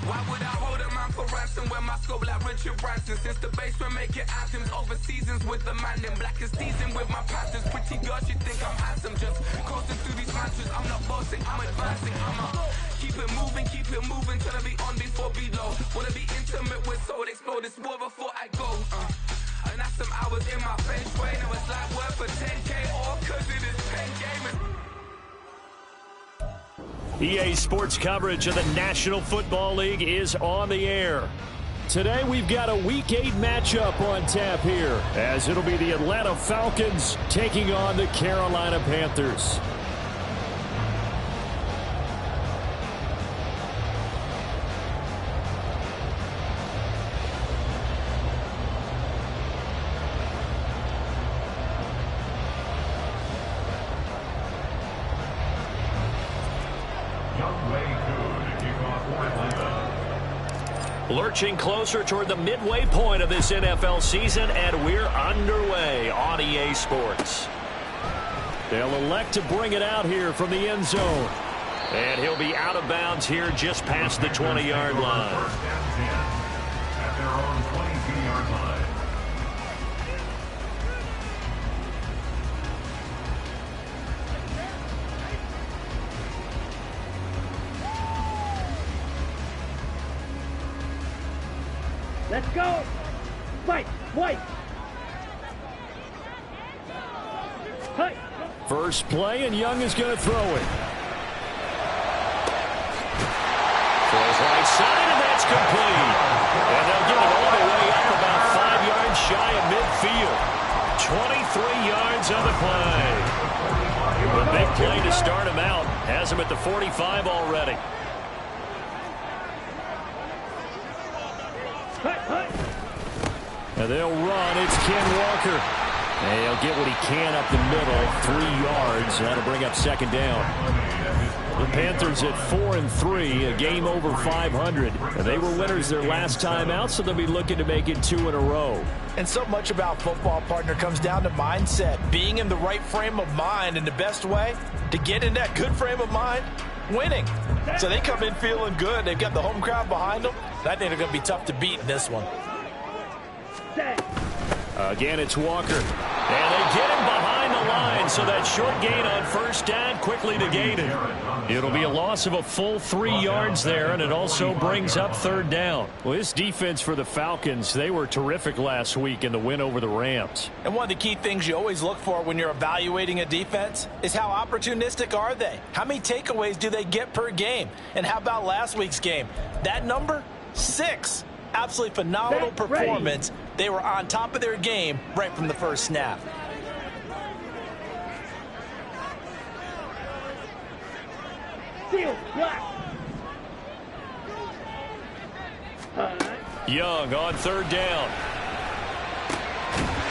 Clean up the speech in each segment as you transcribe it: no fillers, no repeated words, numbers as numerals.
Why would I hold a man for ransom when my scope like Richard Branson? Since the basement making anthems over seasons with the man in black is seasoned with my Panthers. Pretty girl, she think I'm handsome. Just coasting through these mantras. I'm not bossing, I'm advancing. Keep it moving till I be on before below. Wanna be intimate with soul, explode this war before I go. And that's some hours in my bench way. Now it's like work for 10K all cause it is 10 gaming. EA Sports coverage of the National Football League is on the air. Today we've got a Week 8 matchup on tap here, as it'll be the Atlanta Falcons taking on the Carolina Panthers. Lurching closer toward the midway point of this NFL season, and we're underway on EA Sports. They'll elect to bring it out here from the end zone. And he'll be out of bounds here just past the 20-yard line. At their own 22-yard line. Let's go! Fight! White! Hey! First play, and Young is going to throw it. Throws right side, and that's complete. And they'll get it all the way up about 5 yards shy of midfield. 23 yards on the play. A big play to start him out. Has him at the 45 already. And they'll run. It's Ken Walker. And he'll get what he can up the middle. 3 yards. That'll bring up second down. The Panthers at 4-3, a game over 500. And they were winners their last time out, so they'll be looking to make it 2 in a row. And so much about football, partner, comes down to mindset. Being in the right frame of mind, and the best way to get in that good frame of mind, winning. So they come in feeling good. They've got the home crowd behind them. I think they're going to be tough to beat in this one. Again, it's Walker. And they get him behind the line, so that short gain on first down quickly negated. It'll be a loss of a full 3 yards there, and it also brings up third down. Well, this defense for the Falcons, they were terrific last week in the win over the Rams. And one of the key things you always look for when you're evaluating a defense is how opportunistic are they? How many takeaways do they get per game? And how about last week's game? That number? 6. Absolutely phenomenal performance. They were on top of their game right from the first snap. Young on third down.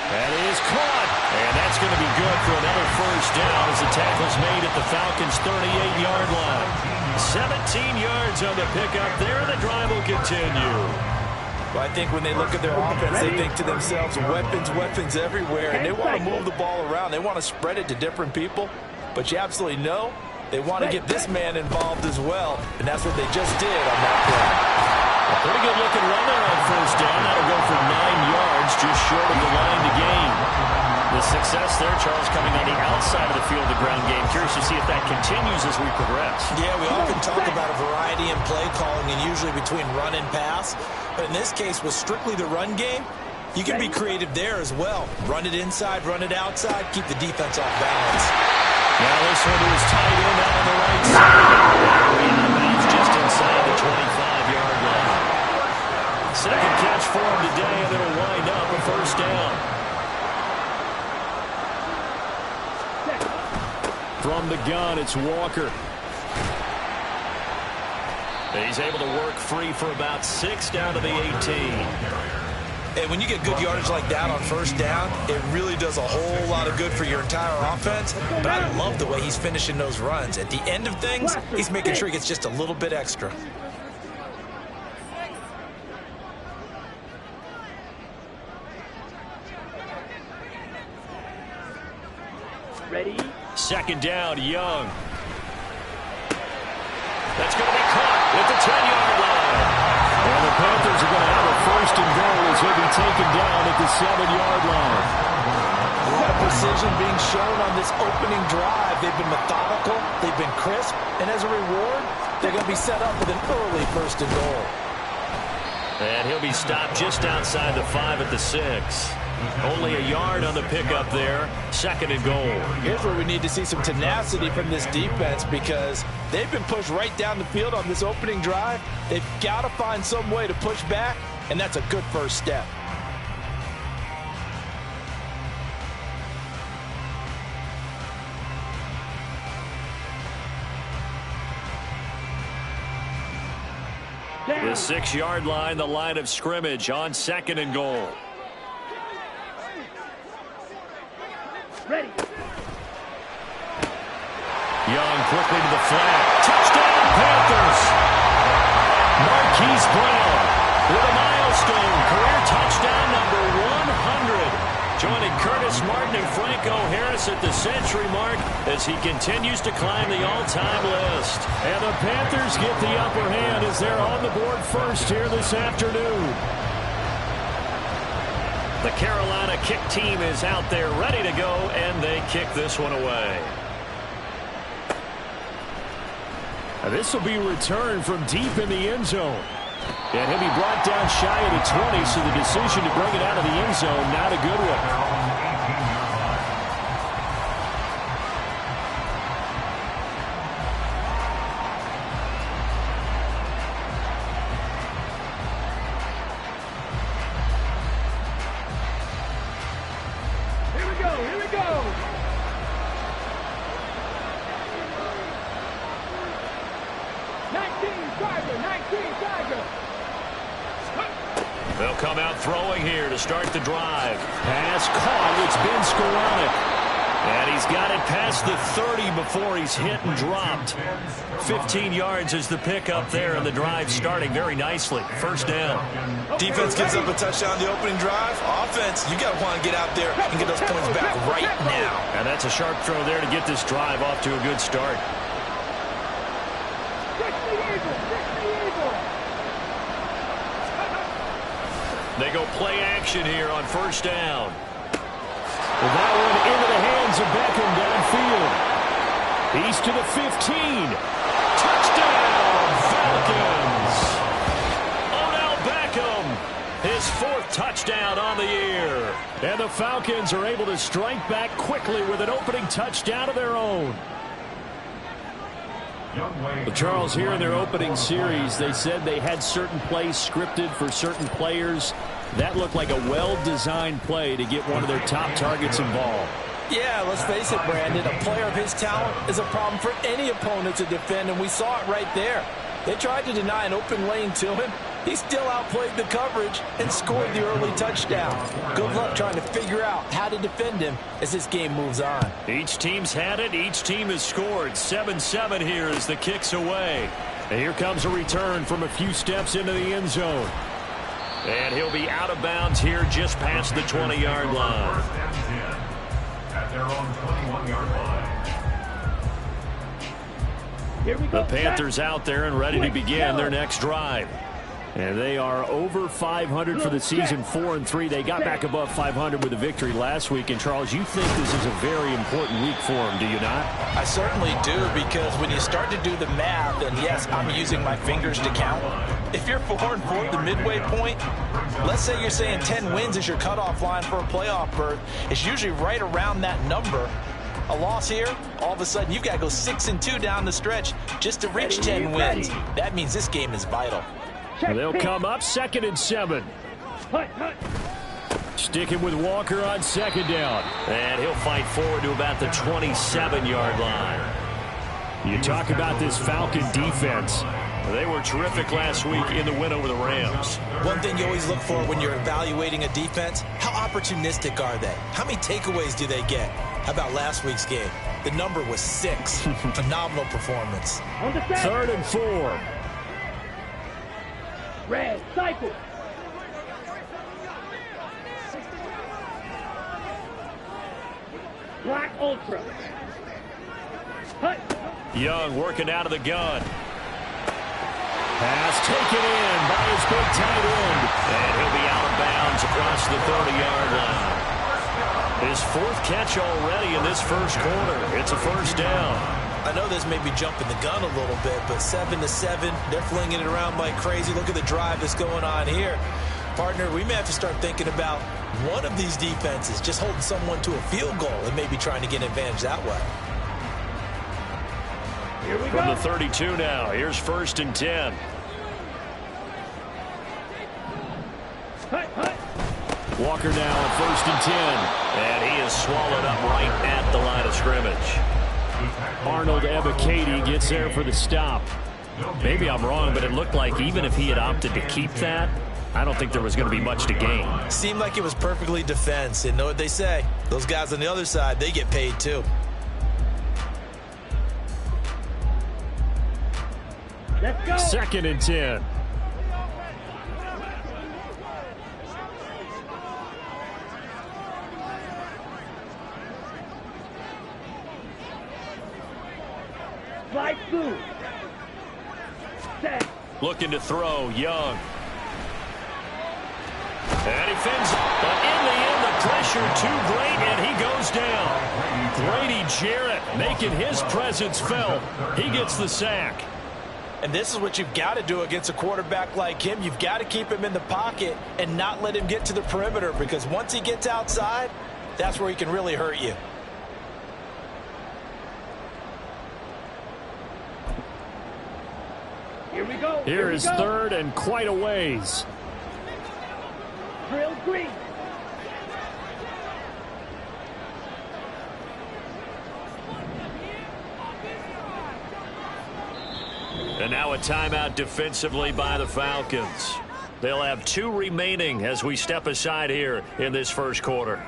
That is caught. And that's going to be good for another first down as the tackle's made at the Falcons' 38-yard line. 17 yards on the pickup there, and the drive will continue. Well, I think when they look at their offense, they think to themselves, weapons, weapons everywhere, and they want to move the ball around. They want to spread it to different people, but you absolutely know they want to get this man involved as well, and that's what they just did on that play. A pretty good looking run there on first down. That'll go for 9 yards, just short of the line to gain. The success there, Charles, coming on the outside of the field, the ground game. Curious to see if that continues as we progress. Yeah, we often talk about a variety in play calling, and usually between run and pass. But in this case, with strictly the run game, you can be creative there as well. Run it inside, run it outside, keep the defense off balance. Now this one is tight end out on the right side. Just inside the 25-yard line. Second catch for him today, and it'll wind up a first down. From the gun, it's Walker. He's able to work free for about 6 down to the 18. And when you get good yardage like that on first down, it really does a whole lot of good for your entire offense. But I love the way he's finishing those runs. At the end of things, he's making sure he gets just a little bit extra. Ready? Second down, Young. That's going to be caught at the 10-yard line. taken down at the 7-yard line. A lot of precision being shown on this opening drive. They've been methodical, they've been crisp, and as a reward, they're going to be set up with an early 1st and goal. And he'll be stopped just outside the 5 at the 6. Only a yard on the pickup there. 2nd and goal. Here's where we need to see some tenacity from this defense because they've been pushed right down the field on this opening drive. They've got to find some way to push back, and that's a good first step. The 6-yard line, the line of scrimmage on 2nd and goal. Ready. Young quickly to the flat. Touchdown, Panthers! Marquise Brown with a milestone. Career touchdown number 100. Joining Curtis Martin and Franco Harris at the century mark as he continues to climb the all-time list. And the Panthers get the upper hand as they're on the board first here this afternoon. The Carolina kick team is out there ready to go, and they kick this one away. Now this will be returned from deep in the end zone. And he'll be brought down shy of the 20, so the decision to bring it out of the end zone, not a good one. Here we go. They'll come out throwing here to start the drive. Pass caught. It's been Skoranek. And he's got it past the 30 before he's hit and dropped. 15 yards is the pickup there, and the drive starting very nicely. 1st down. Defense gives up a touchdown the opening drive. Offense, you got to want to get out there and get those points back right now. And that's a sharp throw there to get this drive off to a good start. They go play action here on 1st down. Well, that one into the hands of Beckham downfield. He's to the 15. Touchdown, Falcons! Odell Beckham, his 4th touchdown on the year. And the Falcons are able to strike back quickly with an opening touchdown of their own. Well, Charles, here in their opening series, they said they had certain plays scripted for certain players. That looked like a well-designed play to get one of their top targets involved. Yeah, let's face it, Brandon. A player of his talent is a problem for any opponent to defend, and we saw it right there. They tried to deny an open lane to him. He still outplayed the coverage and scored the early touchdown. Good luck trying to figure out how to defend him as this game moves on. Each team's had it. Each team has scored. 7-7 here as the kick's away. And here comes a return from a few steps into the end zone. And he'll be out of bounds here just past the 20-yard line. At their own 21-yard line. Here we go. The Panthers out there and ready to begin their next drive. And they are over 500 for the season, 4-3. They got back above 500 with a victory last week. And, Charles, you think this is a very important week for them, do you not? I certainly do, because when you start to do the math, and yes, I'm using my fingers to count. If you're 4-4 at the midway point, let's say you're saying 10 wins is your cutoff line for a playoff berth. It's usually right around that number. A loss here, all of a sudden you've got to go 6-2 down the stretch just to reach 10 wins. That means this game is vital. They'll come up 2nd and 7. Sticking with Walker on 2nd down. And he'll fight forward to about the 27-yard line. You talk about this Falcon defense. They were terrific last week in the win over the Rams. One thing you always look for when you're evaluating a defense, how opportunistic are they? How many takeaways do they get? How about last week's game? The number was 6. Phenomenal performance. 3rd and 4. Red, cycle. Black Ultra. Hut. Young working out of the gun. Pass taken in by his big tight end. And he'll be out of bounds across the 30-yard line. His fourth catch already in this first quarter. It's a first down. I know this may be jumping the gun a little bit, but 7-7, they're flinging it around like crazy. Look at the drive that's going on here. Partner, we may have to start thinking about one of these defenses just holding someone to a field goal and maybe trying to get an advantage that way. Here we From go. the 32 now, here's 1st and 10. Hut, hut. Walker now on 1st and 10. And he is swallowed up right at the line of scrimmage. Arnold Ebiketie gets there for the stop. Maybe I'm wrong, but it looked like even if he had opted to keep that, I don't think there was going to be much to gain. Seemed like it was perfectly defense. And know what they say? Those guys on the other side, they get paid too. Let's go. 2nd and 10. Slide through. Set. Looking to throw, Young. And he fins it. But in the end, the pressure too great, and he goes down. Grady Jarrett making his presence felt. He gets the sack. And this is what you've got to do against a quarterback like him. You've got to keep him in the pocket and not let him get to the perimeter, because once he gets outside, that's where he can really hurt you. Here we go. Here we is go. 3rd and quite a ways. Drill green. And now a timeout defensively by the Falcons. They'll have 2 remaining as we step aside here in this first quarter.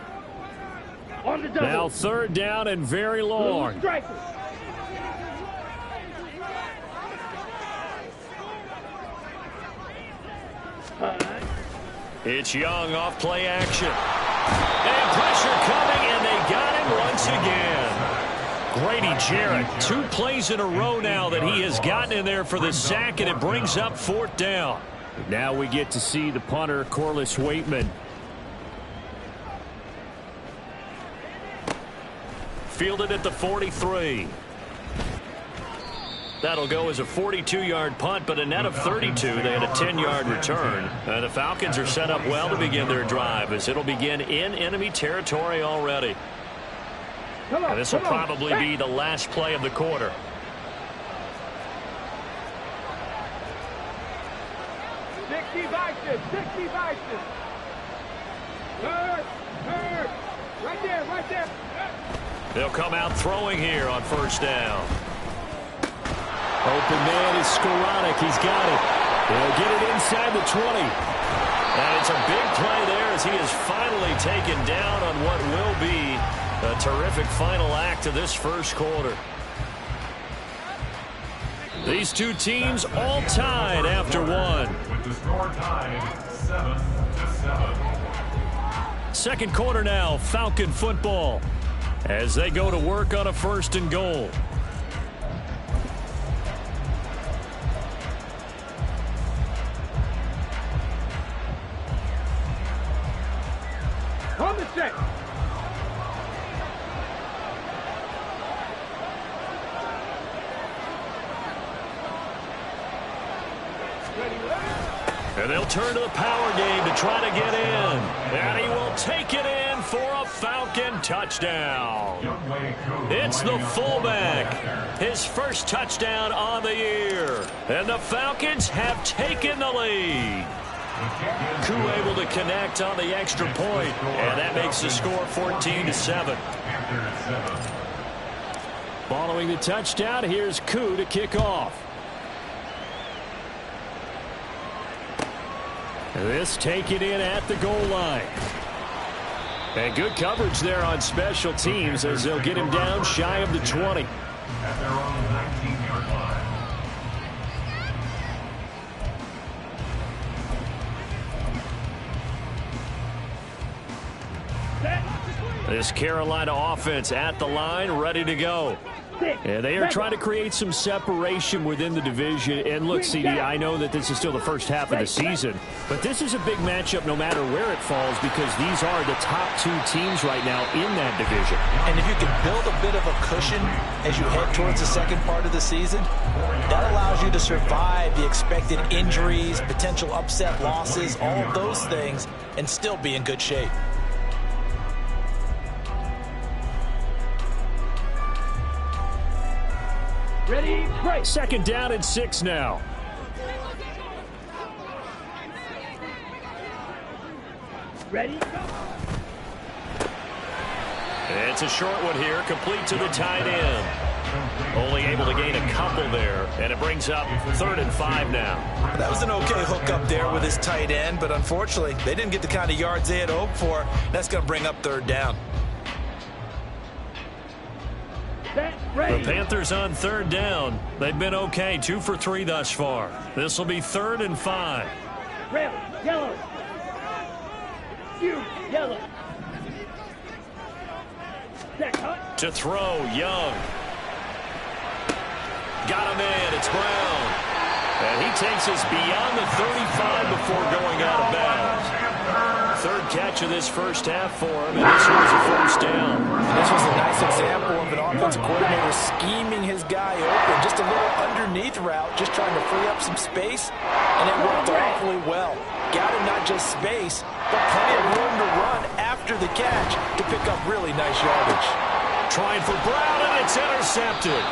On the double. Now 3rd down and very long. Striker. It's Young off play action. And pressure coming, and they got him once again. Grady Jarrett, 2 plays in a row now that he has gotten in there for the sack, and it brings up 4th down. Now we get to see the punter, Corliss Waitman. Fielded at the 43. That'll go as a 42-yard punt, but a net of 32. They had a 10-yard return. The Falcons are set up well to begin their drive, as it'll begin in enemy territory already. And this will probably be the last play of the quarter. They'll come out throwing here on 1st down. Open man is Skoranek. He's got it. They'll get it inside the 20. And it's a big play there as he is finally taken down on what will be a terrific final act of this first quarter. These 2 teams all tied after 1. With the score tied 7-7. 2nd quarter now, Falcon football, as they go to work on a 1st and goal. On the set. And they'll turn to the power game to try to get in. And he will take it in for a Falcon touchdown. It's the fullback. His first touchdown on the year. And the Falcons have taken the lead. Koo able to connect on the extra point, and that makes the score 14-7. Following the touchdown, here's Koo to kick off. This taken in at the goal line. And good coverage there on special teams as they'll get him down shy of the 20. At their own 19-yard line. This Carolina offense at the line, ready to go. And they are trying to create some separation within the division. And look, CD, I know that this is still the first half of the season, but this is a big matchup no matter where it falls because these are the top two teams right now in that division. And if you can build a bit of a cushion as you head towards the second part of the season, that allows you to survive the expected injuries, potential upset losses, all of those things, and still be in good shape. Ready, break. Second down and 6 now. Ready, go. It's a short one here, complete to the tight end. Only able to gain a couple there, and it brings up 3rd and 5 now. That was an okay hook up there with his tight end, but unfortunately, they didn't get the kind of yards they had hoped for. That's going to bring up 3rd down. The Panthers on 3rd down. They've been okay, 2 for 3 thus far. This will be 3rd and 5. Red, yellow. You, yellow. To throw, Young. Got him in, it's Brown. And he takes us beyond the 35 before going out of bounds. 3rd catch of this first half for him, and this was a 1st down. This was a nice example of an offensive coordinator scheming his guy open. Just a little underneath route, just trying to free up some space, and it worked awfully well. Got him not just space, but plenty of room to run after the catch to pick up really nice yardage. Trying for Brown, and it's intercepted.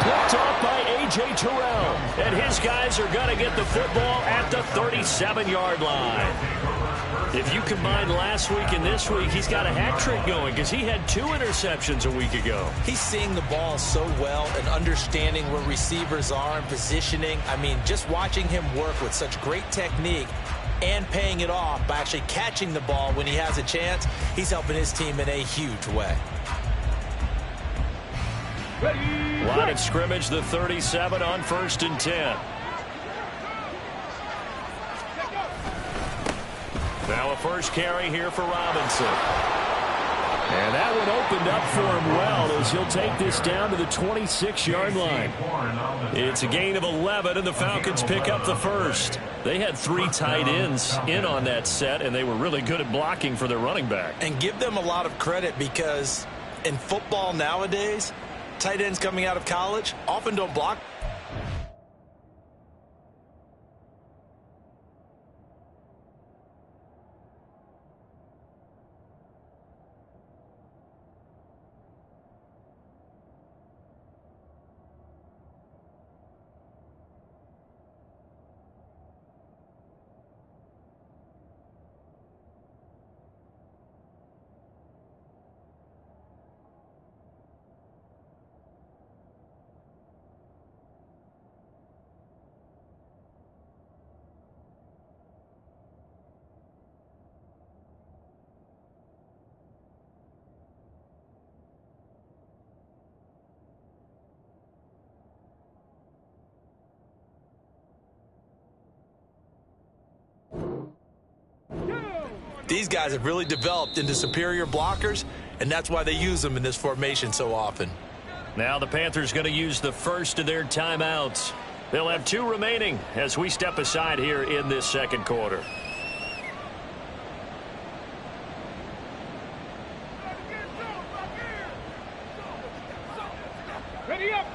Picked off by A.J. Terrell. And his guys are going to get the football at the 37-yard line. If you combine last week and this week, he's got a hat trick going because he had 2 interceptions a week ago. He's seeing the ball so well and understanding where receivers are and positioning. I mean, just watching him work with such great technique and paying it off by actually catching the ball when he has a chance, he's helping his team in a huge way. Line of scrimmage, the 37 on 1st and 10. Now a first carry here for Robinson. And that one opened up for him well as he'll take this down to the 26-yard line. It's a gain of 11, and the Falcons pick up the first. They had 3 tight ends in on that set, and they were really good at blocking for their running back. And give them a lot of credit because in football nowadays, tight ends coming out of college often don't block. These guys have really developed into superior blockers, and that's why they use them in this formation so often. Now the Panthers going to use the first of their timeouts. They'll have 2 remaining as we step aside here in this second quarter. Ready up.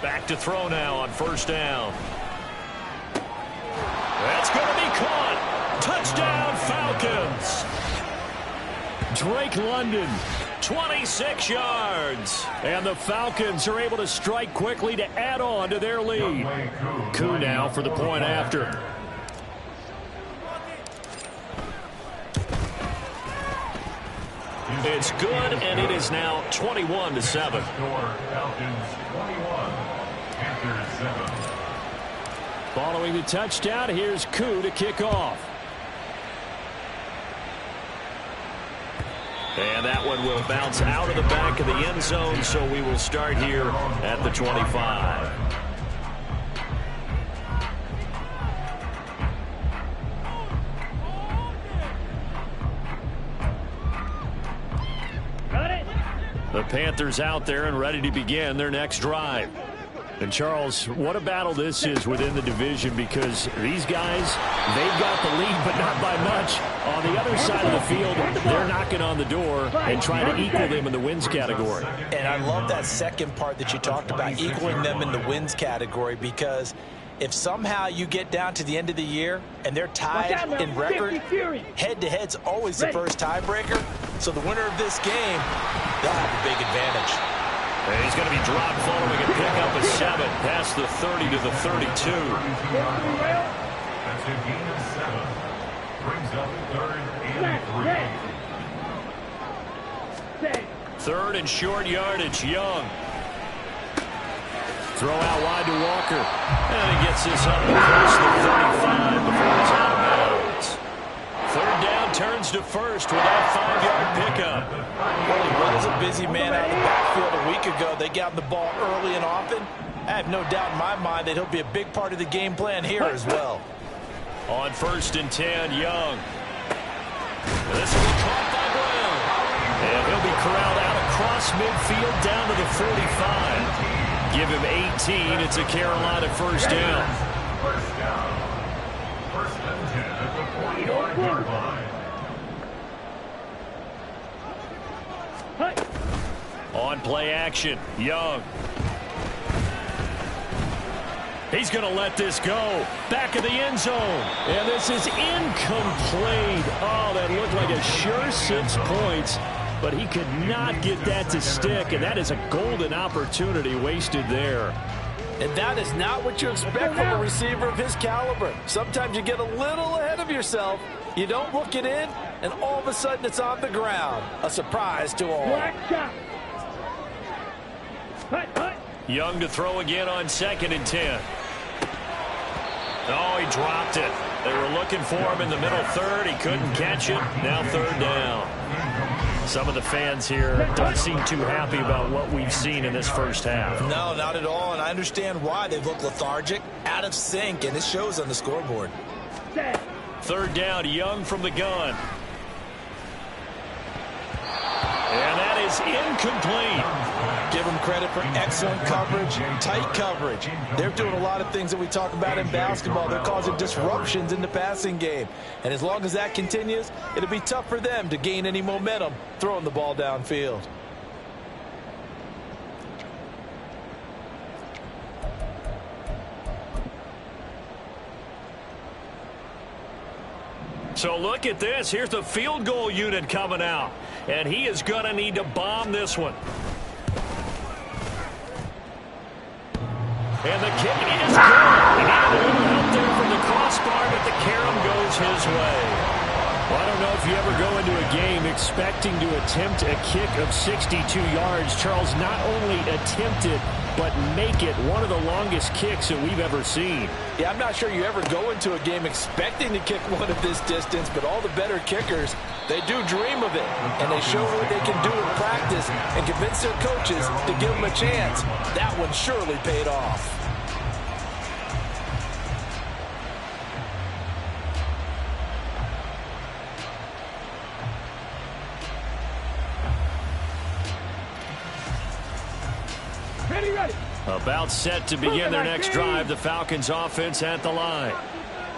Back to throw now on 1st down. That's going to be caught. Touchdown, Falcons. Drake London, 26 yards. And the Falcons are able to strike quickly to add on to their lead. Koo now for the point after. It's good, and it is now 21-7. Following the touchdown, here's Koo to kick off. And that one will bounce out of the back of the end zone, so we will start here at the 25. The Panthers out there and ready to begin their next drive. And, Charles, what a battle this is within the division, because these guys, they've got the lead, but not by much. On the other side of the field, they're knocking on the door and trying to equal them in the wins category. And I love that second part that you talked about, equaling them in the wins category, because if somehow you get down to the end of the year and they're tied in record, head-to-head's always the first tiebreaker. So the winner of this game, they'll have a big advantage. And he's going to be dropped following a pickup of 7 past the 30 to the 32. That's a gain of 7. Brings up 3rd and 3. Third and short yardage, Young. Throw out wide to Walker. And he gets this up across the 35 before it's out of bounds. Third down, turns to first with that 5-yard pickup. Well, he was a busy man out of the backfield a week ago. They got the ball early and often. I have no doubt in my mind that he'll be a big part of the game plan here as well. On 1st and 10, Young. This will be caught by Brown. And he'll be corralled out across midfield down to the 45. Give him 18. It's a Carolina first down. First down. 1st and 10 at the 40-yard line. On play action, Young. He's going to let this go. Back of the end zone. And this is incomplete. Oh, that looked like a sure 6 points. But he could not get that to stick. And that is a golden opportunity wasted there. And that is not what you expect from a receiver of his caliber. Sometimes you get a little ahead of yourself. You don't look it in, and all of a sudden it's on the ground. A surprise to all. Young to throw again on 2nd and 10. Oh, he dropped it. They were looking for him in the middle third. He couldn't catch it. Now 3rd down. Some of the fans here don't seem too happy about what we've seen in this first half. No, not at all, and I understand why. They've looked lethargic, out of sync, and it shows on the scoreboard. 3rd down, Young from the gun. And that is incomplete. Give them credit for excellent coverage, tight coverage. They're doing a lot of things that we talk about in basketball. They're causing disruptions in the passing game. And as long as that continues, it'll be tough for them to gain any momentum throwing the ball downfield. So look at this. Here's the field goal unit coming out. And he is going to need to bomb this one. And the kick is good. And he had a little help there from the crossbar, but the carom goes his way. Well, I don't know if you ever go into a game expecting to attempt a kick of 62 yards. Charles, not only attempt it, but make it one of the longest kicks that we've ever seen. Yeah, I'm not sure you ever go into a game expecting to kick one of this distance, but all the better kickers, they do dream of it, and they show what they can do in practice and convince their coaches to give them a chance. That one surely paid off. Ready. About set to begin their next drive, the Falcons offense at the line.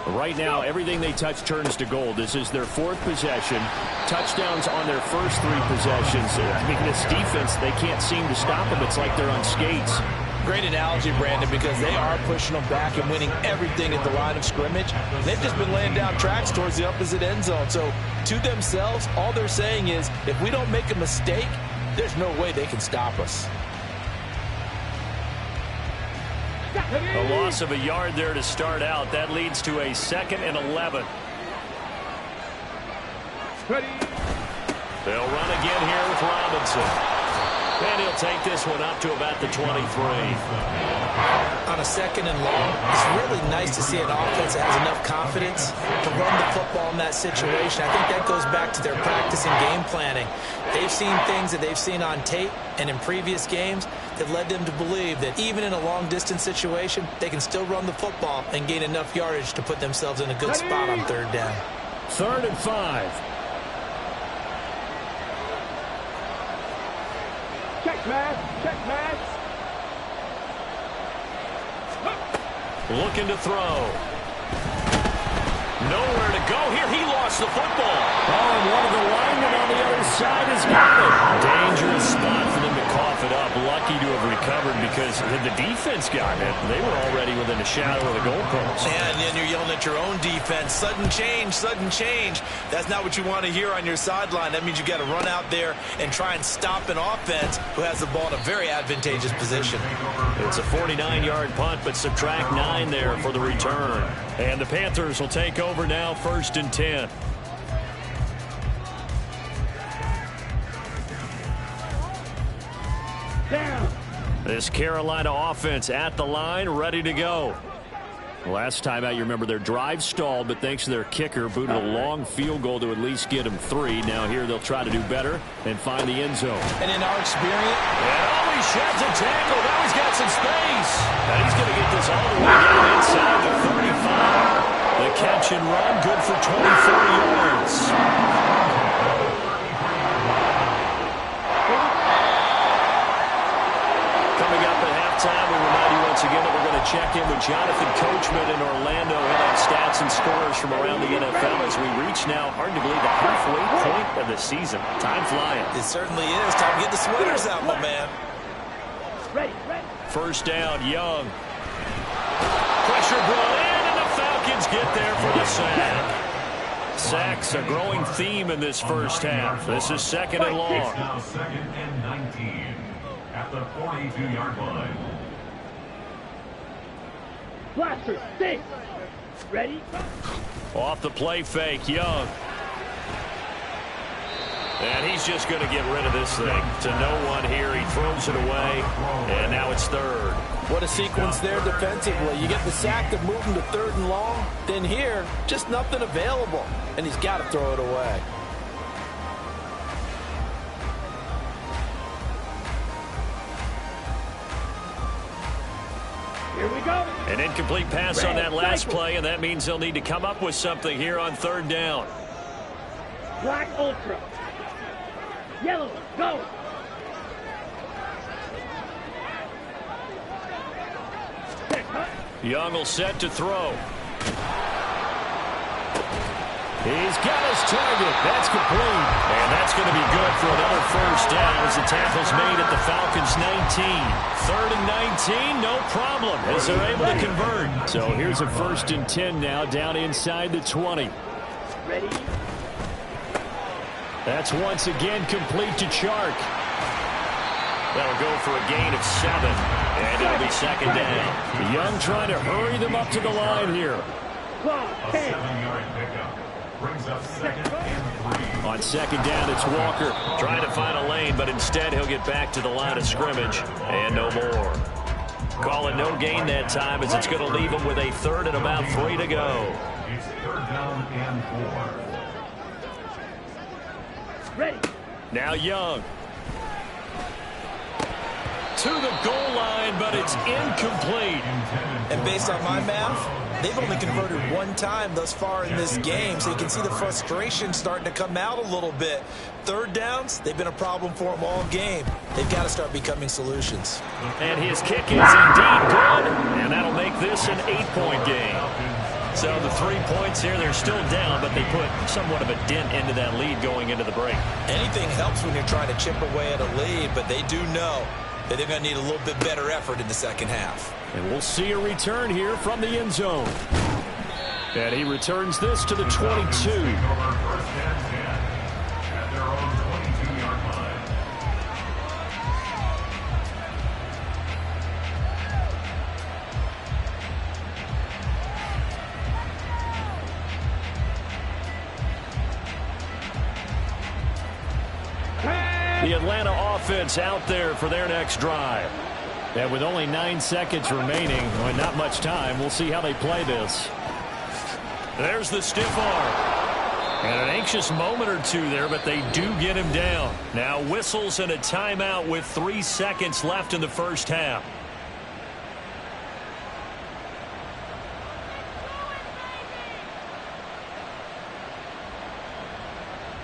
Right now, everything they touch turns to gold. This is their 4th possession. Touchdowns on their first 3 possessions. I mean, this defense, they can't seem to stop them. It's like they're on skates. Great analogy, Brandon, because they are pushing them back and winning everything at the line of scrimmage. They've just been laying down tracks towards the opposite end zone. So to themselves, all they're saying is, if we don't make a mistake, there's no way they can stop us. A loss of a yard there to start out. That leads to a 2nd and 11. They'll run again here with Robinson. And he'll take this one up to about the 23. On a 2nd and long, it's really nice to see an offense that has enough confidence to run the football in that situation. I think that goes back to their practice and game planning. They've seen things that they've seen on tape and in previous games that led them to believe that even in a long-distance situation, they can still run the football and gain enough yardage to put themselves in a good spot on 3rd down. 3rd and 5. man. Check, man. Looking to throw. Nowhere to go here. He lost the football. Oh, and one of the linemen on the other side has got it. Dangerous spot for them to cough it up. Lucky to have recovered because had the defense gotten it, they were already within a shadow of the goalpost. And then you're yelling at your own defense. Sudden change, sudden change. That's not what you want to hear on your sideline. That means you got to run out there and try and stop an offense who has the ball in a very advantageous position. It's a 49-yard punt, but subtract 9 there for the return. And the Panthers will take over now, 1st and 10. Down. This Carolina offense at the line, ready to go. Last time out, you remember their drive stalled, but thanks to their kicker, booted a long field goal to at least get them 3. Now here they'll try to do better and find the end zone. And in our experience, he sheds a tackle. Now he's got some space. And he's going to get this all the way down inside the 35. The catch and run, good for 24 yards. Coming up at halftime, we remind you once again that we're going to check in with Jonathan Coachman in Orlando. He'll have stats and scores from around the NFL as we reach now, hard to believe, the halfway point of the season. Time flying. it certainly is. Time to get the sweaters out, my man. Ready, ready. First down, Young. Pressure brought in, and the Falcons get there for the sack. Sacks a growing theme in this first half. This is 2nd and long. Now 2nd and 19 at the 42-yard line. Blaster, stay. Ready? Off the play fake, Young. And he's just going to get rid of this thing. To no one here. He throws it away. And now it's 3rd. What a sequence there defensively. You get the sack to move him to 3rd and long. Then here, just nothing available. And he's got to throw it away. Here we go. An incomplete pass on that last play, and that means they'll need to come up with something here on 3rd down. Black Ultra. Yellow, go. Young will set to throw. He's got his target. That's complete. And that's going to be good for another first down as the tackle's made at the Falcons 19. 3rd and 19, no problem, as they're able to convert. So here's a 1st and 10 now, down inside the 20. Ready? That's once again complete to Chark. That'll go for a gain of 7. And it'll be 2nd down. Young trying to hurry them up to the line here. A 7-yard pickup brings up 2nd and 3. On 2nd down, it's Walker trying to find a lane, but instead he'll get back to the line of scrimmage. And no more. Call it no gain that time as it's going to leave him with a 3rd and about 3 to go. It's 3rd down and 4. Ready? Now Young. To the goal line, but it's incomplete. And based on my math, they've only converted 1 time thus far in this game, so you can see the frustration starting to come out a little bit. 3rd downs, they've been a problem for them all game. They've got to start becoming solutions. And his kick is indeed good, and that'll make this an 8-point game. So the 3 points here, they're still down, but they put somewhat of a dent into that lead going into the break. Anything helps when you're trying to chip away at a lead, but they do know that they're going to need a little bit better effort in the second half. And we'll see a return here from the end zone. And he returns this to the 22. Over 1st and 10 at their own 22-yard line. The Atlanta offense out there for their next drive. And with only 9 seconds remaining, well, not much time, we'll see how they play this. There's the stiff arm. And an anxious moment or two there, but they do get him down. Now whistles and a timeout with 3 seconds left in the first half.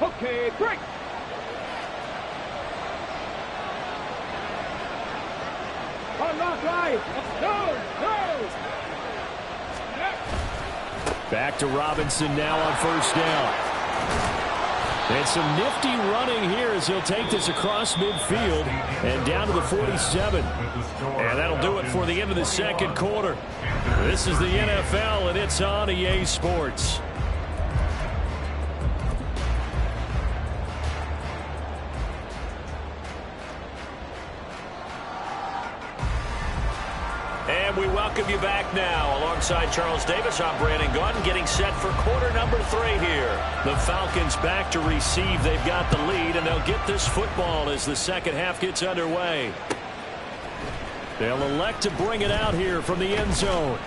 Okay, break. Run, right. Go. Back to Robinson now on first down. And some nifty running here as he'll take this across midfield and down to the 47. And that'll do it for the end of the second quarter. This is the NFL, and it's on EA Sports. And we welcome you back now. Alongside Charles Davis, I'm Brandon Gaudin, getting set for quarter number 3 here. The Falcons back to receive. They've got the lead, and they'll get this football as the second half gets underway. They'll elect to bring it out here from the end zone.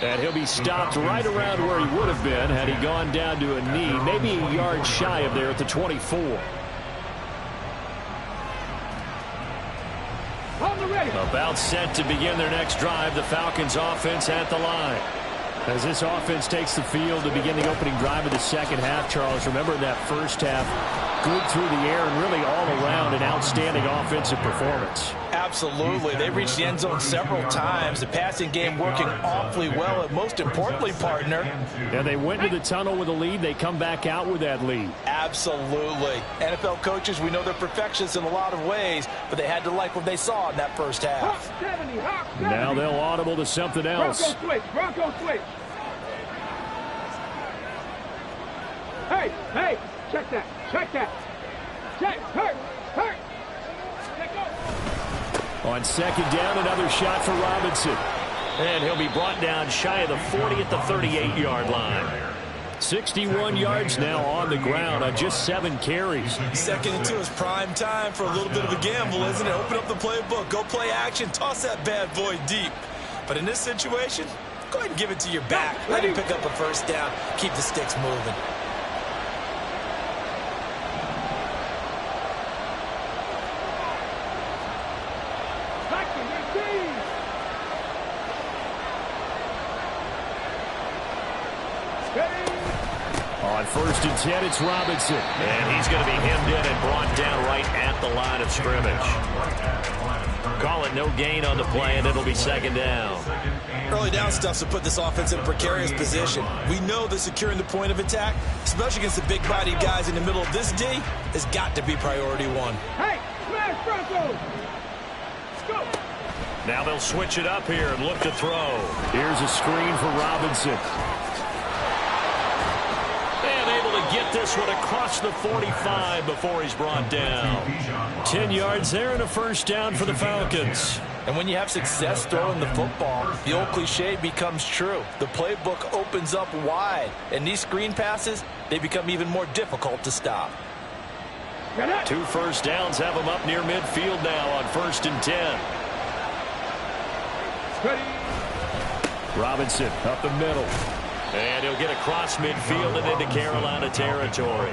And he'll be stopped right around where he would have been had he gone down to a knee, maybe a yard shy of there at the 24. About set to begin their next drive. The Falcons offense at the line. As this offense takes the field to begin the opening drive of the second half, Charles, remember that first half, good through the air and really all around an outstanding offensive performance. Absolutely. They reached the end zone several times. The passing game working awfully well, and most importantly, partner. Yeah, they went to the tunnel with a lead. They come back out with that lead. Absolutely. NFL coaches, we know they're perfectionists in a lot of ways, but they had to like what they saw in that first half. Now they'll audible to something else. Bronco switch. Hey, check that. Check, hurt. Let go. On second down, another shot for Robinson. And he'll be brought down shy of the 40 at the 38-yard line. 61 yards now on the ground on just 7 carries. Second and 2 is prime time for a little bit of a gamble, isn't it? Open up the playbook, go play action, toss that bad boy deep. But in this situation, go ahead and give it to your back. Let him pick up a first down, keep the sticks moving. On first and 10, it's Robinson. And he's going to be hemmed in and brought down right at the line of scrimmage. Call it no gain on the play, and it'll be second down. Early down stuff's to put this offense in a precarious position. We know that securing the point of attack, especially against the big-bodied guys in the middle of this D, has got to be priority 1. Hey, smash Broncos! Let's go! Now they'll switch it up here and look to throw. Here's a screen for Robinson. To get this one across the 45 before he's brought down. 10 yards there and a first down for the Falcons. And when you have success throwing the football, the old cliche becomes true. The playbook opens up wide, and these screen passes, they become even more difficult to stop. 2 first downs have them up near midfield now on first and 10. Robinson up the middle. And he'll get across midfield and into Carolina territory.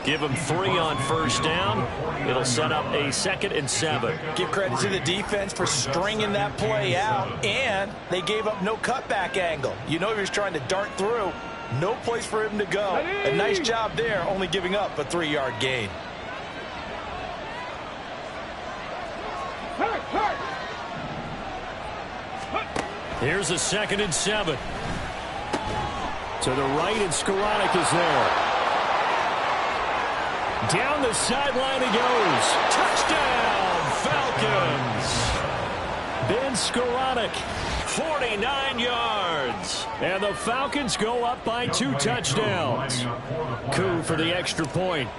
Give him 3 on first down. It'll set up a 2nd and 7. Give credit to the defense for stringing that play out, and they gave up no cutback angle. You know he was trying to dart through. No place for him to go. A nice job there, only giving up a 3-yard gain. Here's a 2nd and 7. To the right, and Skoranek is there. Down the sideline he goes. Touchdown, Falcons. Ben Skoranek, 49 yards. And the Falcons go up by 2 touchdowns. Coup for the extra point.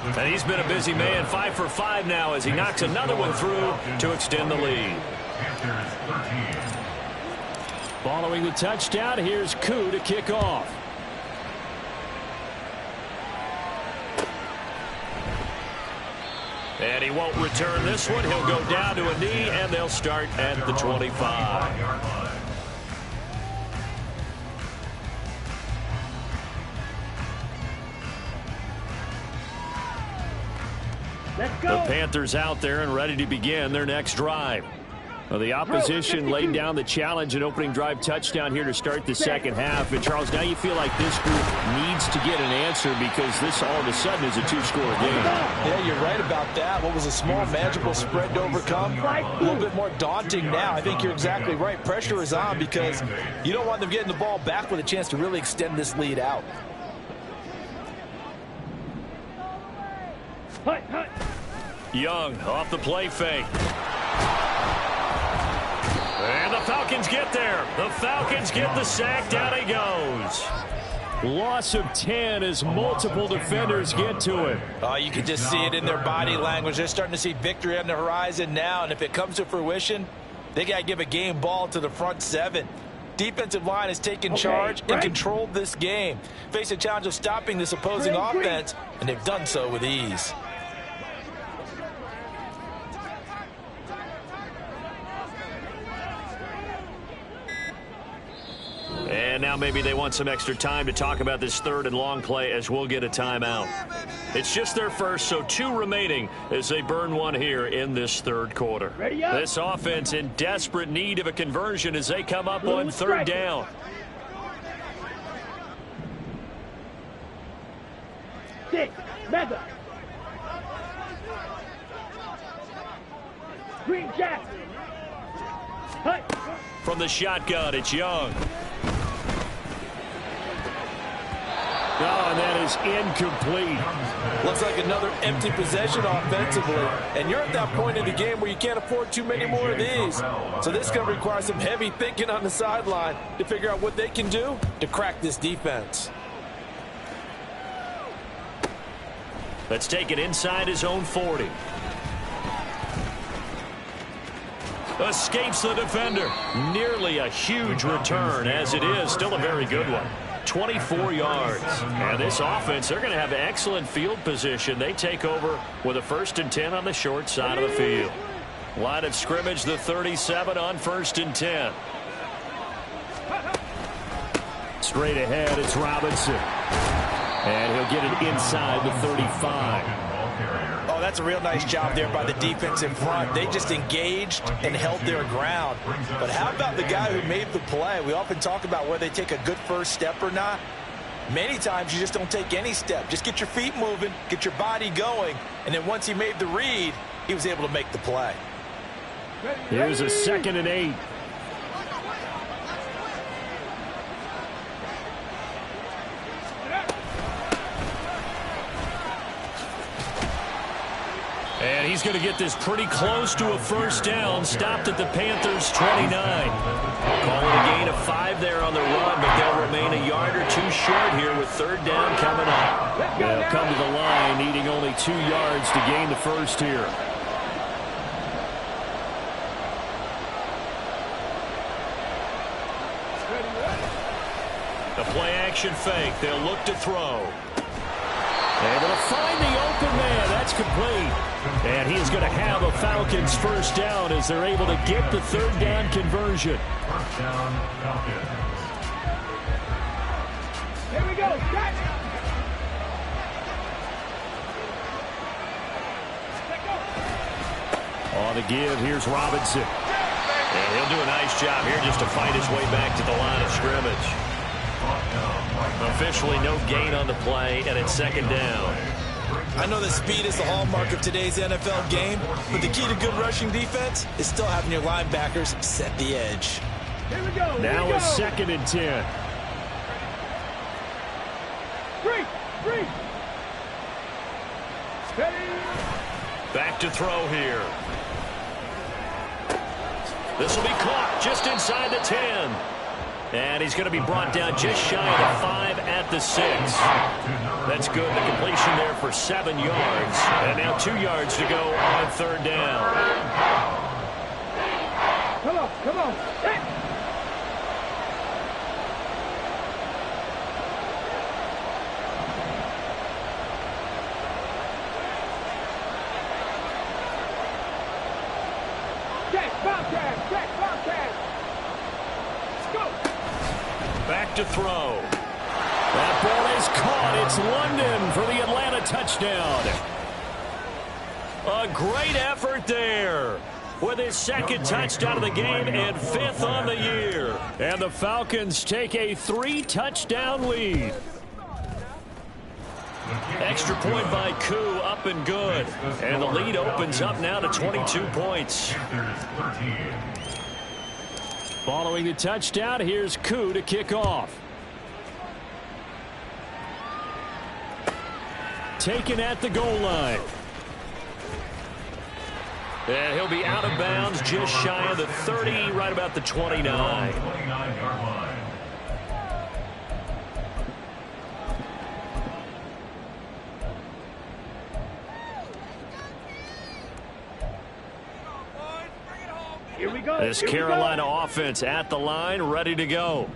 And he's been a busy man, 5 for 5 now as he knocks another one through to extend the lead. Following the touchdown, here's Koo to kick off. And he won't return this one. He'll go down to a knee, and they'll start at the 25. Let's go. The Panthers out there and ready to begin their next drive. Well, the opposition laid down the challenge and opening drive touchdown here to start the second half. And, Charles, now you feel like this group needs to get an answer because this all of a sudden is a two-score game. Yeah, you're right about that. What was a small, manageable spread to overcome, a little bit more daunting now. I think you're exactly right. Pressure is on because you don't want them getting the ball back with a chance to really extend this lead out. Young off the play fake. And the Falcons get there. The Falcons get the sack. Down he goes. Loss of 10 as multiple defenders get to him. Oh, you can just see it in their body language. They're starting to see victory on the horizon now. And if it comes to fruition, they got to give a game ball to the front seven. Defensive line has taken charge and controlled this game. Face a challenge of stopping this opposing offense, and they've done so with ease. And now maybe they want some extra time to talk about this third and long play as we'll get a timeout. It's just their first, so 2 remaining as they burn one here in this third quarter. This offense in desperate need of a conversion as they come up on third down. Green Jack. From the shotgun, it's Young. Oh, and that is incomplete. Looks like another empty possession offensively. And you're at that point in the game where you can't afford too many more of these. So this is going to require some heavy thinking on the sideline to figure out what they can do to crack this defense. Let's take it inside his own 40. Escapes the defender. Nearly a huge return, as it is. Still a very good one. 24 yards. And this offense, they're going to have excellent field position. They take over with a 1st and 10 on the short side of the field. Line of scrimmage, the 37 on 1st and 10. Straight ahead, it's Robinson. And he'll get it inside the 35. Oh, that's a real nice job there by the defense in front. They just engaged and held their ground. But how about the guy who made the play? We often talk about whether they take a good first step or not. Many times you just don't take any step. Just get your feet moving, get your body going, and then once he made the read, he was able to make the play. Here's a 2nd and 8. And he's going to get this pretty close to a 1st down. Stopped at the Panthers' 29. Call it a gain of 5 there on the run, but they'll remain a yard or 2 short here with 3rd down coming up. They'll come to the line, needing only 2 yards to gain the 1st here. The play-action fake. They'll look to throw. Able to find the open man. That's complete. And he's going to have a Falcons 1st down as they're able to get the 3rd down conversion. 1st down, Falcons. Here we go. Shot. On the give, here's Robinson. And he'll do a nice job here just to fight his way back to the line of scrimmage. Officially no gain on the play, and it's 2nd down. I know that speed is the hallmark of today's NFL game, but the key to good rushing defense is still having your linebackers set the edge. Here we go. Now a 2nd and 10. Free. Back to throw here. This will be caught just inside the 10. And he's going to be brought down just shy of the 5 at the 6. That's good. The completion there for 7 yards. And now 2 yards to go on 3rd down. Come on. Hey. Bobcat. Let's go. Back to throw. That ball is caught. It's London for the Atlanta touchdown. A great effort there. with his second touchdown of the game and 5th on the year. And the Falcons take a 3-touchdown lead. Extra point by Koo, up and good. And the lead opens up now to 22 points. Following the touchdown, here's Koo to kick off. Taken at the goal line. And he'll be out of bounds just shy of the 30, right about the 29. 29-yard line. Here we go. This Carolina offense at the line, ready to go.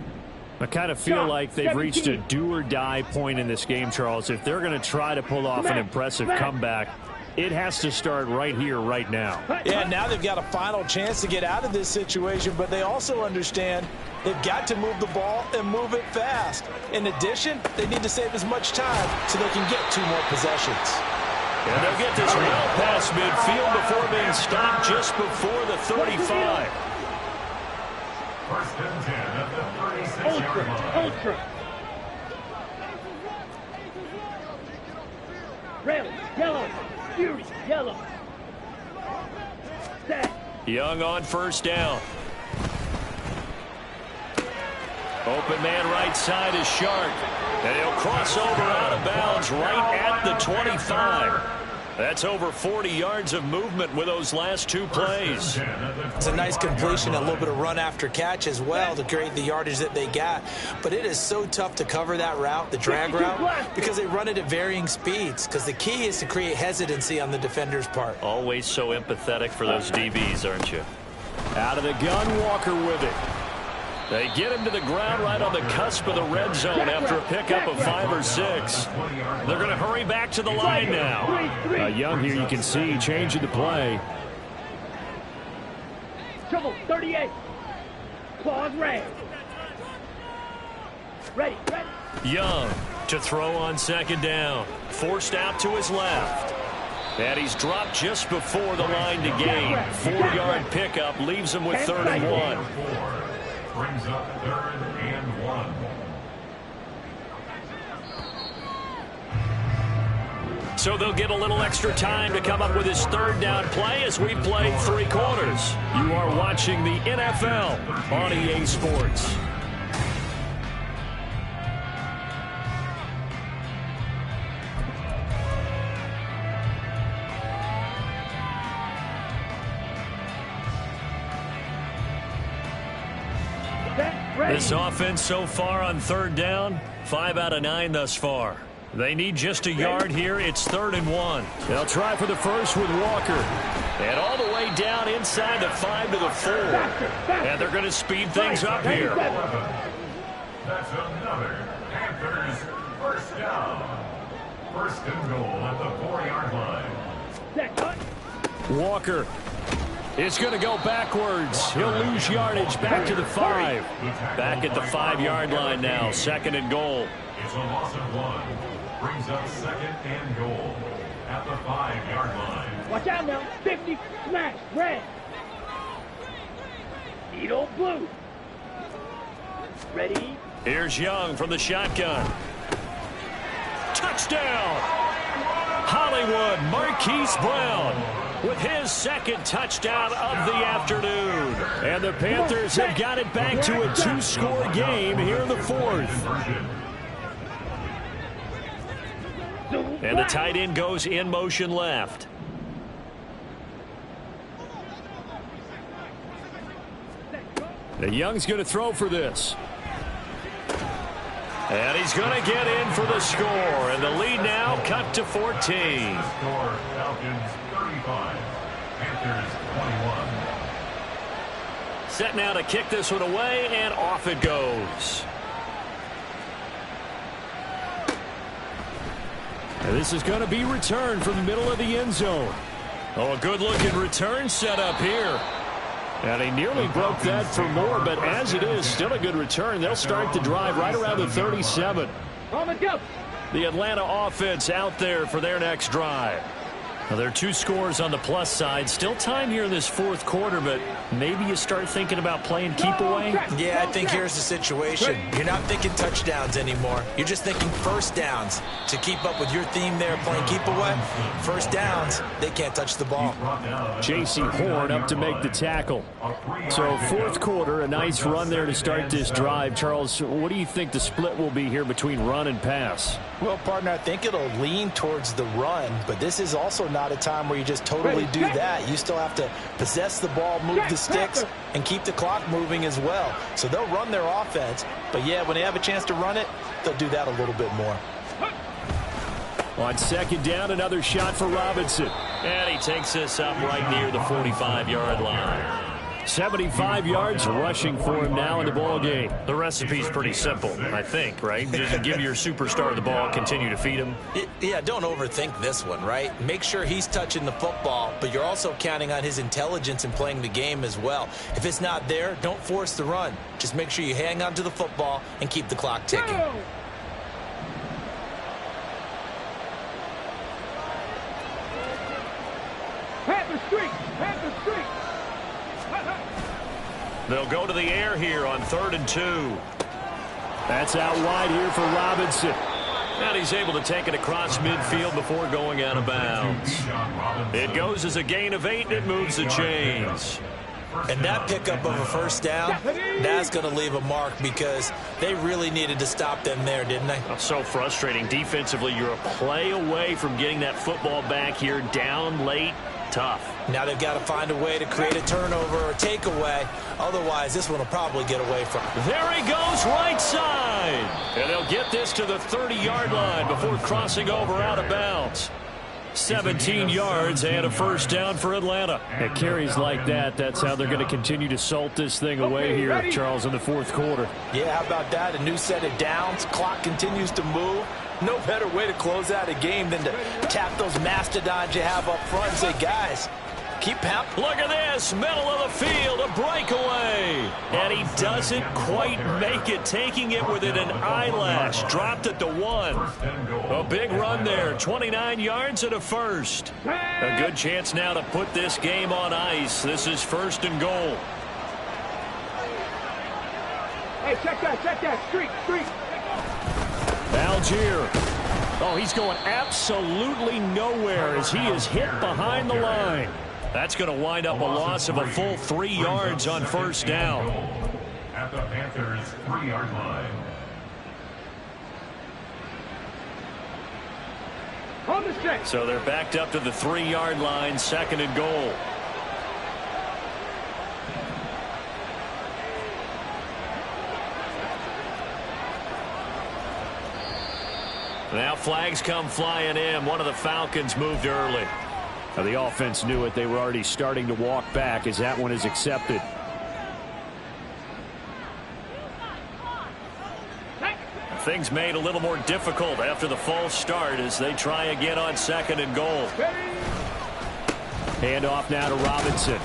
I kind of feel like they've reached a do-or-die point in this game, Charles. If they're going to try to pull off an impressive comeback, it has to start right here, right now. Yeah, now they've got a final chance to get out of this situation, but they also understand they've got to move the ball and move it fast. In addition, they need to save as much time so they can get 2 more possessions. And they'll get this well past midfield before being stopped just before the 35. First and 10 at the 36-yard line. Ultra. Red, yellow, fury, yellow. Set. Young on first down. Open man right side is Shark. And he'll cross over out of bounds right at the 25. That's over 40 yards of movement with those last 2 plays. It's a nice completion, a little bit of run after catch as well to create the yardage that they got. But it is so tough to cover that route, the drag route, because they run it at varying speeds. Because the key is to create hesitancy on the defender's part. Always so empathetic for those DBs, aren't you? Out of the gun, Walker with it. They get him to the ground right on the cusp of the red zone after a pickup of 5 or 6. They're going to hurry back to the line now. Young here, you can see, changing the play. Trouble, 38. Claws red. Ready, ready. Young to throw on second down. Forced out to his left. And he's dropped just before the line to gain. 4-yard pickup leaves him with 3rd and 1. Brings up 3rd and 1. So they'll get a little extra time to come up with his 3rd down play as we play 3 quarters. You are watching the NFL on EA Sports. This offense so far on 3rd down, 5 out of 9 thus far. They need just a yard here. It's 3rd and 1. They'll try for the first with Walker. And all the way down inside the 5 to the 4. And they're going to speed things up here. That's another Panthers first down. First and goal at the 4-yard line. Walker is going to go backwards. He'll lose yardage back to the 5. Back at the 5-yard line now. 2nd and goal. It's a loss of 1. Brings up 2nd and goal at the 5-yard line. Watch out now. 50, smash, red. Needle blue. Ready. Here's Young from the shotgun. Touchdown! Hollywood Marquise Brown with his 2nd touchdown of the afternoon. And the Panthers have got it back to a 2-score game here in the 4th. And the tight end goes in motion left. The Young's going to throw for this. And he's going to get in for the score. And the lead now cut to 14. Score, Falcons 35, Panthers 21. Set now to kick this one away, and off it goes. And this is going to be returned from the middle of the end zone. Oh, a good-looking return set up here. And he nearly broke that for more, but as it is, still a good return. They'll start the drive right around the 37. On the go. The Atlanta offense out there for their next drive. Well, there are 2 scores on the plus side. Still time here in this fourth quarter, but maybe you start thinking about playing keep away? Yeah, I think here's the situation. You're not thinking touchdowns anymore. You're just thinking first downs. To keep up with your theme there, playing keep away, first downs, they can't touch the ball. J.C. Horn up to make the tackle. So fourth quarter, a nice run there to start this drive. Charles, what do you think the split will be here between run and pass? Well, partner, I think it'll lean towards the run, but this is also not a time where you just totally do that. You still have to possess the ball, move the sticks, and keep the clock moving as well. So they'll run their offense, but yeah, when they have a chance to run it, they'll do that a little bit more. On second down, another shot for Robinson. And he takes this up right near the 45-yard line. 75 yards rushing for him now in the ball game. The recipe's pretty simple, I think, right? Just give your superstar the ball, continue to feed him. Yeah, don't overthink this one, right? Make sure he's touching the football, but you're also counting on his intelligence in playing the game as well. If it's not there, don't force the run. Just make sure you hang on to the football and keep the clock ticking. Panther Street! Panther Street! They'll go to the air here on 3rd and 2. That's out wide here for Robinson. And he's able to take it across midfield before going out of bounds. It goes as a gain of 8, and it moves the chains. And that pickup of a first down, that's going to leave a mark because they really needed to stop them there, didn't they? So frustrating. Defensively, you're a play away from getting that football back here, down late. Tough. Now they've got to find a way to create a turnover or takeaway. Otherwise, this one will probably get away from them. There he goes, right side. And they'll get this to the 30-yard line before crossing over out of bounds. 17 yards and a first down for Atlanta. At carries like that, that's how they're going to continue to salt this thing away here, Charles, in the fourth quarter. Yeah, how about that? A new set of downs. Clock continues to move. No better way to close out a game than to tap those mastodons you have up front and say, guys, keep pounding. Look at this, middle of the field, a breakaway. And he doesn't quite make it, taking it within an eyelash. Dropped it to 1. A big run there, 29 yards and a first. A good chance now to put this game on ice. This is 1st and goal. Hey, check that, street. Algier. Oh, he's going absolutely nowhere as he is hit behind the line. That's going to wind up a loss of a full 3 yards on first down. At the Panthers' 3-yard line. On the set. So they're backed up to the 3-yard line, 2nd and goal. Now flags come flying in. One of the Falcons moved early. Now the offense knew it. They were already starting to walk back as that one is accepted. Things made a little more difficult after the false start as they try again on 2nd and goal. Hand off now to Robinson.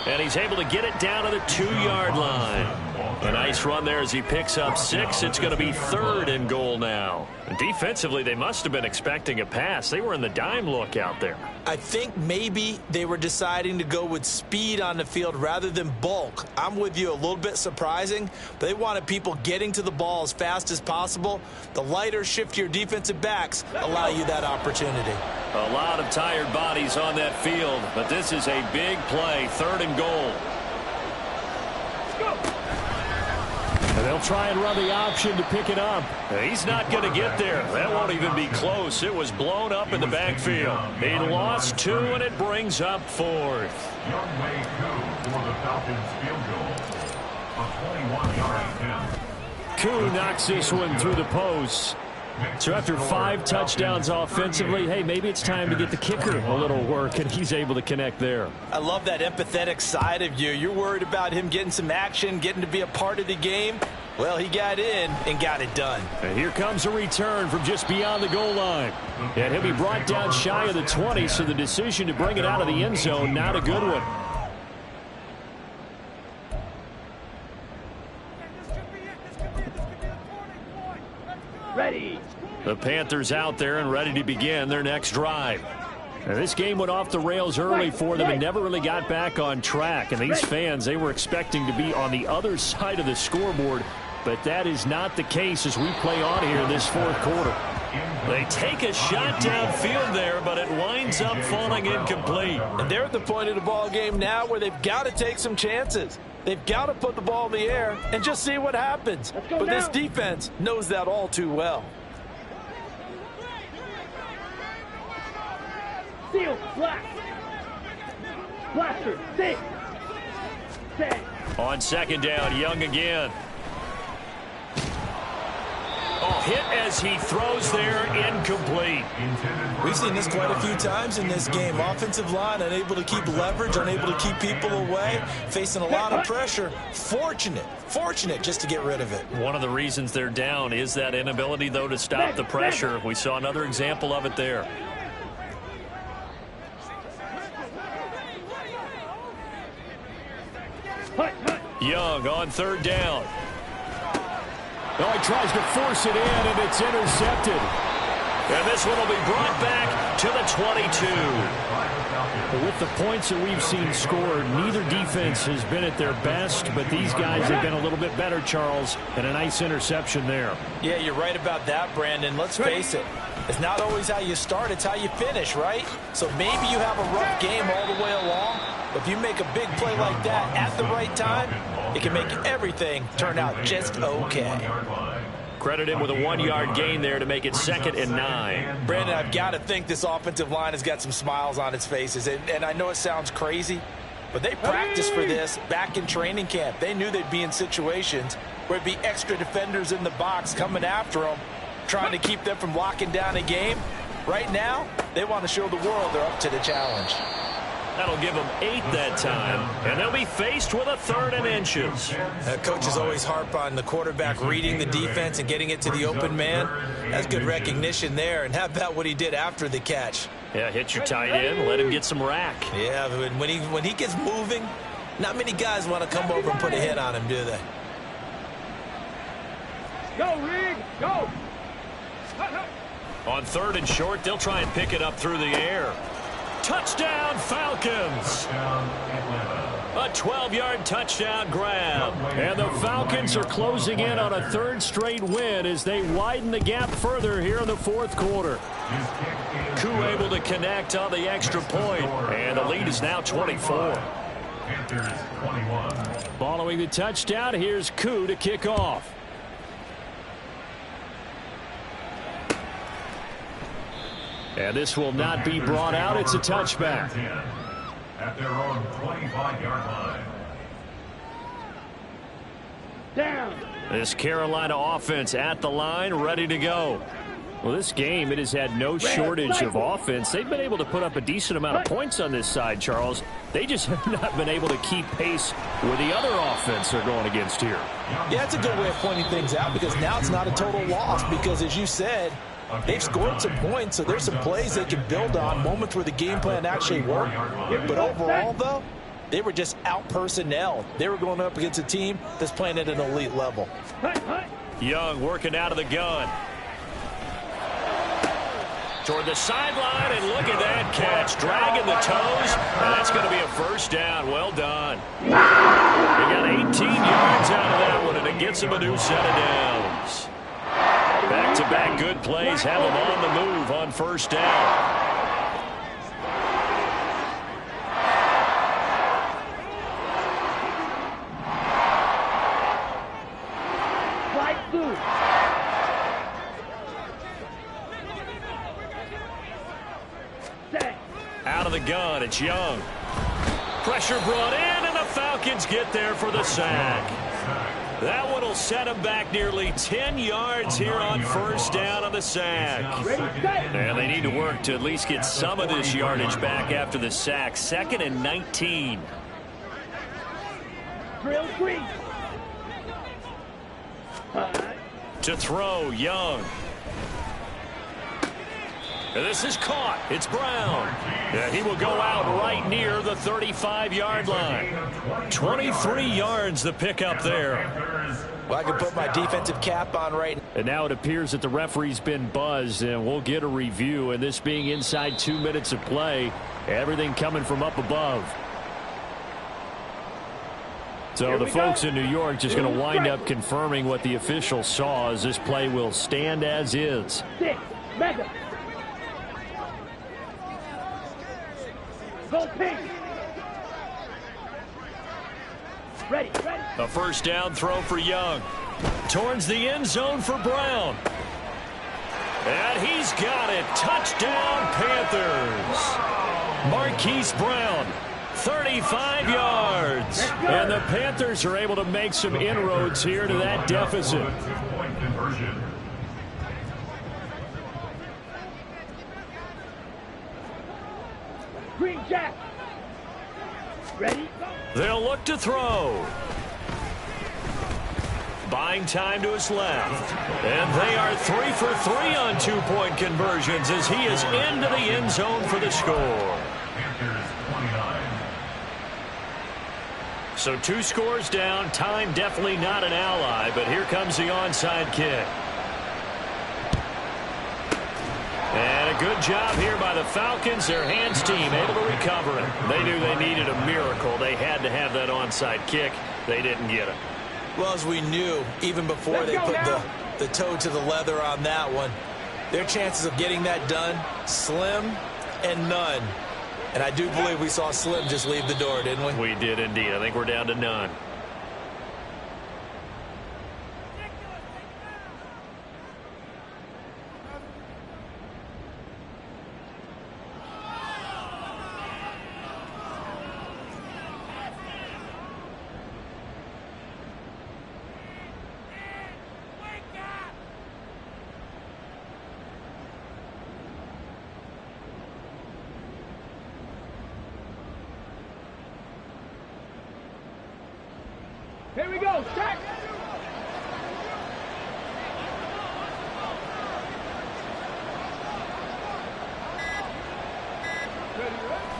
And he's able to get it down to the 2-yard line. A nice run there as he picks up 6. It's going to be 3rd and goal now. And defensively, they must have been expecting a pass. They were in the dime look out there. I think maybe they were deciding to go with speed on the field rather than bulk. I'm with you, a little bit surprising. They wanted people getting to the ball as fast as possible. The lighter, shiftier defensive backs allow you that opportunity. A lot of tired bodies on that field, but this is a big play, 3rd and goal. And they'll try and run the option to pick it up. He's not going to get there. That won't even be close. It was blown up in the backfield. He lost 2, and it brings up 4th. Youngway Koo for the Falcons field goal. A 21-yard attempt. Koo knocks this one through the post. So after 5 touchdowns offensively, hey, maybe it's time to get the kicker a little work, and he's able to connect there. I love that empathetic side of you. You're worried about him getting some action, getting to be a part of the game. Well, he got in and got it done. And here comes a return from just beyond the goal line. And he'll be brought down shy of the 20, so the decision to bring it out of the end zone, not a good one. Ready. The Panthers out there and ready to begin their next drive. Now, this game went off the rails early for them and never really got back on track. And these fans, they were expecting to be on the other side of the scoreboard, but that is not the case as we play on here in this fourth quarter. They take a shot downfield there, but it winds up falling incomplete. And they're at the point of the ball game now where they've got to take some chances. They've got to put the ball in the air and just see what happens. But this defense knows that all too well. Seal, blast. Blaster, six. On second down, Young again. Oh, hit as he throws there, incomplete. We've seen this quite a few times in this game. Offensive line unable to keep leverage, unable to keep people away, facing a lot of pressure. Fortunate just to get rid of it. One of the reasons they're down is that inability, though, to stop the pressure. We saw another example of it there. Young on third down. Oh, he tries to force it in, and it's intercepted. And this one will be brought back to the 22. But with the points that we've seen scored, neither defense has been at their best, but these guys have been a little bit better, Charles, and a nice interception there. Yeah, you're right about that, Brandon. Let's face it. It's not always how you start, it's how you finish, right? So maybe you have a rough game all the way along, but if you make a big play like that at the right time, it can make everything turn out just okay. Credit him with a 1-yard gain there to make it 2nd and 9. Brandon, I've got to think this offensive line has got some smiles on its faces. And I know it sounds crazy, but they practiced for this back in training camp. They knew they'd be in situations where it'd be extra defenders in the box coming after them, trying to keep them from locking down a game. Right now, they want to show the world they're up to the challenge. That'll give them 8 that time, and they'll be faced with a 3rd and inches. Coaches always harp on the quarterback reading the defense and getting it to the open man. That's good recognition there. And how about what he did after the catch? Yeah, hit your tight end, let him get some rack. Yeah, when he gets moving, not many guys want to come over and put a hit on him, do they? Go, Rig, go. On 3rd and short, they'll try and pick it up through the air. Touchdown, Falcons! A 12-yard touchdown grab. And the Falcons are closing in on a 3rd straight win as they widen the gap further here in the fourth quarter. Koo able to connect on the extra point, and the lead is now 24. Panthers 21. Following the touchdown, here's Koo to kick off. And this will not be brought out. It's a touchback. At their own 25-yard line. Down. This Carolina offense at the line, ready to go. Well, this game, it has had no shortage of offense. They've been able to put up a decent amount of points on this side, Charles. They just have not been able to keep pace with the other offense they're going against here. Yeah, it's a good way of pointing things out because now it's not a total loss because, as you said, they've scored some points, so there's some plays they can build on, moments where the game plan actually worked. But overall, though, they were just out-personnel. They were going up against a team that's playing at an elite level. Young working out of the gun. Toward the sideline, and look at that catch. Dragging the toes, and that's going to be a first down. Well done. They got 18 yards out of that one, and it gets them a new set of downs. Back-to-back good plays have them on the move on first down. Out of the gun, it's Young. Pressure brought in, and the Falcons get there for the sack. That one will set them back nearly 10 yards here on first down on the sack. And they need to work to at least get some of this yardage back after the sack. 2nd and 19. Drill green. To throw, Young. And this is caught. It's Brown. Yeah, he will go out right near the 35-yard line. 23 yards the pickup there. Well, I can put my defensive cap on right now. And now it appears that the referee's been buzzed, and we'll get a review. And this being inside 2 minutes of play, everything coming from up above. So the folks in New York just going to wind up confirming what the official saw, as this play will stand as is. Go pink. Ready. A first down throw for Young. Towards the end zone for Brown. And he's got it. Touchdown, Panthers. Marquise Brown, 35 yards. And the Panthers are able to make some inroads here to that deficit. Two-point conversion. Green Jack. Ready? They'll look to throw. Buying time to his left. And they are 3 for 3 on 2-point conversions as he is into the end zone for the score. Panthers 29. So 2 scores down. Time definitely not an ally, but here comes the onside kick. And a good job here by the Falcons. Their hands team able to recover it. They knew they needed a miracle. They had to have that onside kick. They didn't get it. Well, as we knew, even before they put the toe to the leather on that one, their chances of getting that done, slim and none. And I do believe we saw Slim just leave the door, didn't we? We did indeed. I think we're down to none. Here we go. Check.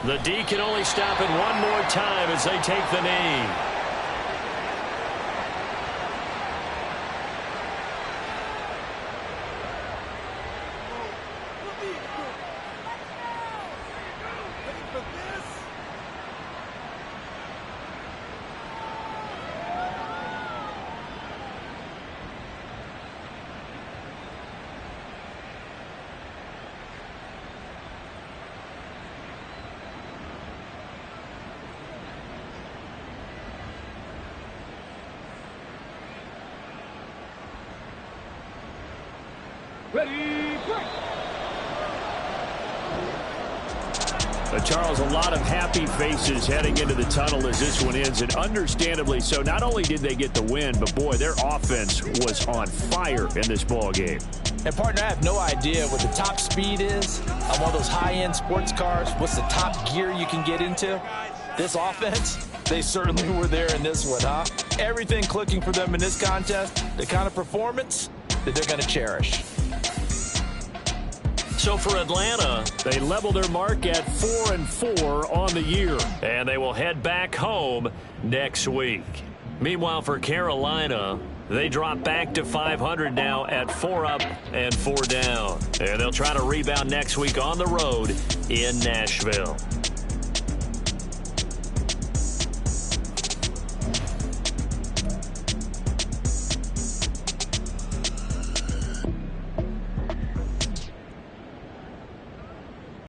The D can only stop it one more time as they take the knee. Ready, break. Charles, a lot of happy faces heading into the tunnel as this one ends, and understandably so. Not only did they get the win, but boy, their offense was on fire in this ball game. And partner, I have no idea what the top speed is on one of those high-end sports cars. What's the top gear you can get into? This offense, they certainly were there in this one, huh? Everything clicking for them in this contest, the kind of performance that they're going to cherish. So for Atlanta, they level their mark at 4-4 on the year, and they will head back home next week. Meanwhile, for Carolina, they drop back to 500 now at 4 up and 4 down. And they'll try to rebound next week on the road in Nashville.